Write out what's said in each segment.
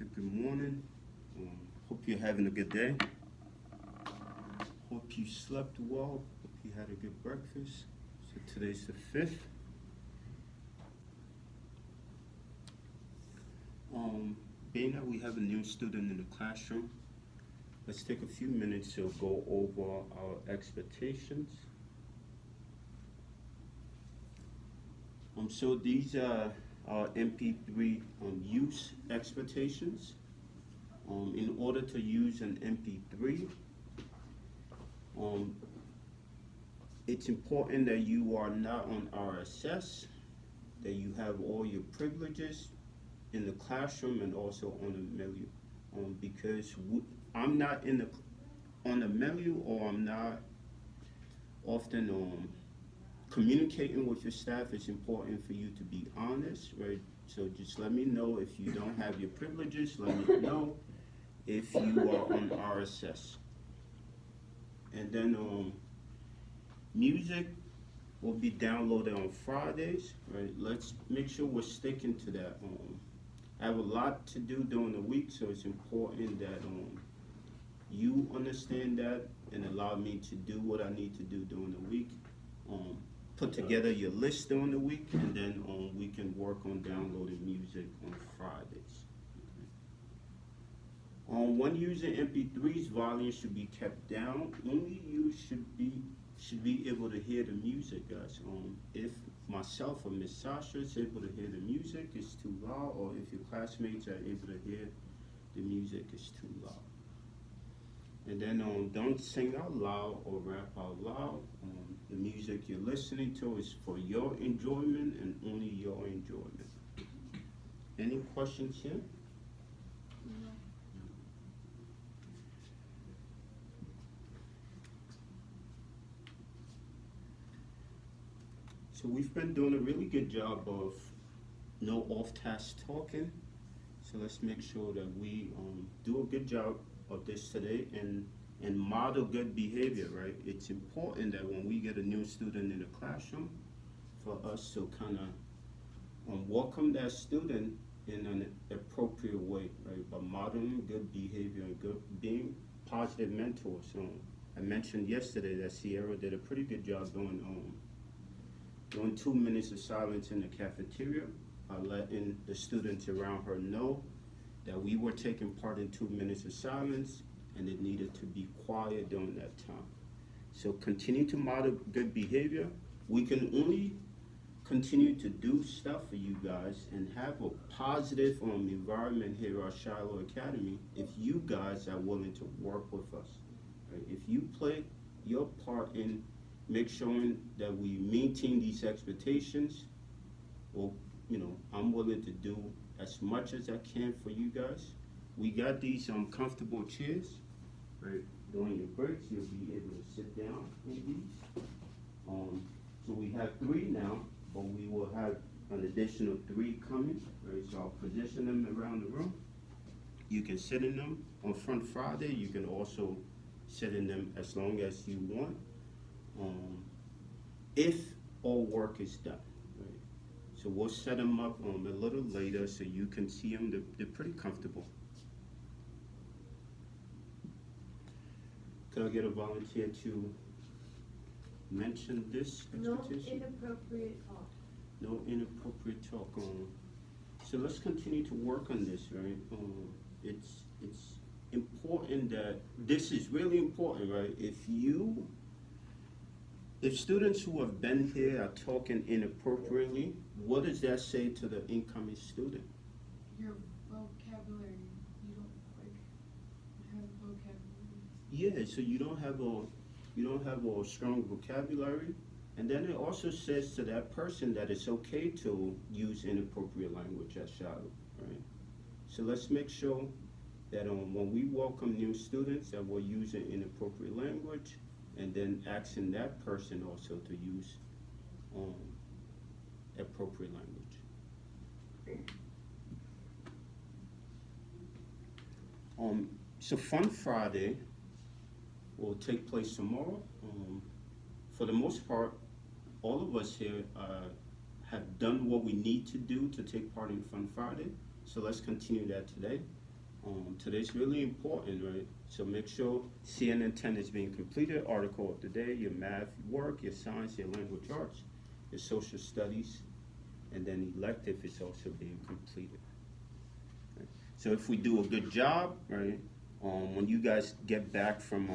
So good morning. Hope you're having a good day. Hope you slept well. Hope you had a good breakfast. So today's the 5th. Um, Being that we have a new student in the classroom, let's take a few minutes to go over our expectations. So these are our MP3 use expectations. In order to use an MP3, it's important that you are not on RSS, that you have all your privileges in the classroom and also on the menu. Because I'm not on the menu, or I'm not often communicating with your staff. It's important for you to be honest, right? So just let me know if you don't have your privileges. Let me know if you are on RSS. And then music will be downloaded on Fridays, right? Let's make sure we're sticking to that. I have a lot to do during the week, so it's important that you understand that and allow me to do what I need to do during the week. Put together your list during the week, and then we can work on downloading music on Fridays. When using MP3s, volume should be kept down. Only you should be able to hear the music, guys. If myself or Miss Sasha is able to hear the music, it's too loud, or if your classmates are able to hear the music, it's too loud. And then don't sing out loud or rap out loud. The music you're listening to is for your enjoyment and only your enjoyment. Any questions here? So we've been doing a really good job of no off-task talking. So let's make sure that we do a good job of this today and model good behavior, right? It's important that when we get a new student in the classroom, for us to kind of welcome that student in an appropriate way, right? By modeling good behavior and being positive mentors. So I mentioned yesterday that Sierra did a pretty good job doing 2 minutes of silence in the cafeteria, letting the students around her know that we were taking part in 2 minutes of silence and it needed to be quiet during that time. So continue to model good behavior. We can only continue to do stuff for you guys and have a positive environment here at Shiloh Academy if you guys are willing to work with us. Right? If you play your part in make sure that we maintain these expectations, well, I'm willing to do as much as I can for you guys. We got these comfortable chairs, right? During your breaks, you'll be able to sit down in these. So we have 3 now, but we will have an additional 3 coming, right? So I'll position them around the room. You can sit in them on Front Friday. You can also sit in them as long as you want. If all work is done, right? So we'll set them up a little later so you can see them. They're pretty comfortable. Could I get a volunteer to mention this expectation? No inappropriate talk. No inappropriate talk. So let's continue to work on this, right? It's important that this is really important, right? If students who have been here are talking inappropriately, what does that say to the incoming student? Your vocabulary, you don't have vocabulary. Yeah, so you don't have a strong vocabulary, and then it also says to that person that it's okay to use inappropriate language at Shiloh, right? So let's make sure that when we welcome new students that we're using inappropriate language, and then asking that person also to use appropriate language. So Fun Friday will take place tomorrow. For the most part, all of us here have done what we need to do to take part in Fun Friday. So let's continue that today. Today's really important, right? So make sure CNN 10 is being completed, article of the day, your math work, your science, your language arts, your social studies, and then elective is also being completed. Right? So if we do a good job, right, when you guys get back from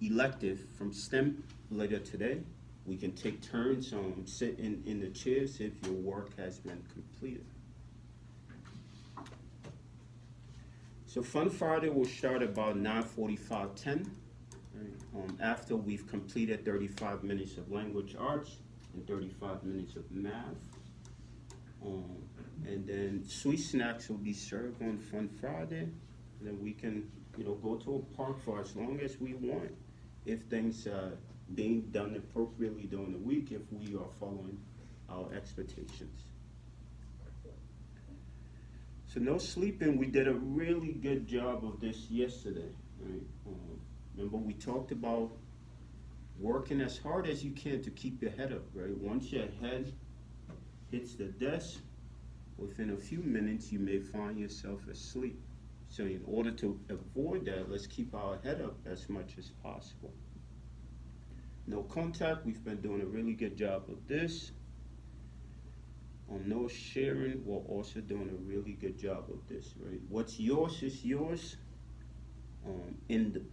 elective, from STEM later today, we can take turns sitting in the chairs if your work has been completed. So Fun Friday will start about 9:45, 10. Right? After we've completed 35 minutes of language arts and 35 minutes of math. And then sweet snacks will be served on Fun Friday. And then we can, go to a park for as long as we want if things are being done appropriately during the week, if we are following our expectations. So no sleeping, we did a really good job of this yesterday. Right? Remember we talked about working as hard as you can to keep your head up, right? Once your head hits the desk, within a few minutes you may find yourself asleep. So in order to avoid that, let's keep our head up as much as possible. No contact, we've been doing a really good job of this. On no sharing, we're also doing a really good job of this, right? What's yours is yours. In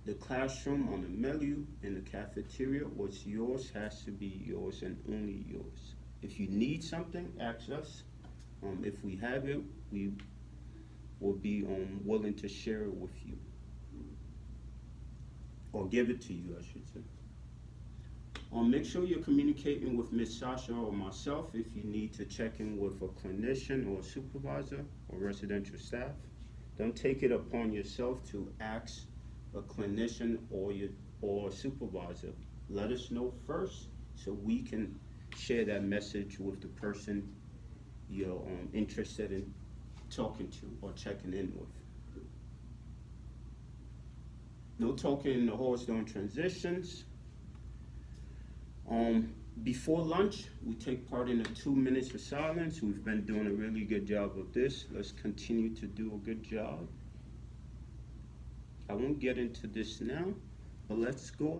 the classroom, on the menu, in the cafeteria, what's yours has to be yours and only yours. If you need something, ask us. If we have it, we will be willing to share it with you. Or give it to you, I should say. Make sure you're communicating with Ms. Sasha or myself if you need to check in with a clinician or a supervisor or residential staff. Don't take it upon yourself to ask a clinician or a supervisor. Let us know first so we can share that message with the person you're interested in talking to or checking in with. No talking in the halls during transitions. Before lunch, we take part in a 2 minutes of silence. We've been doing a really good job of this. Let's continue to do a good job. I won't get into this now, but let's go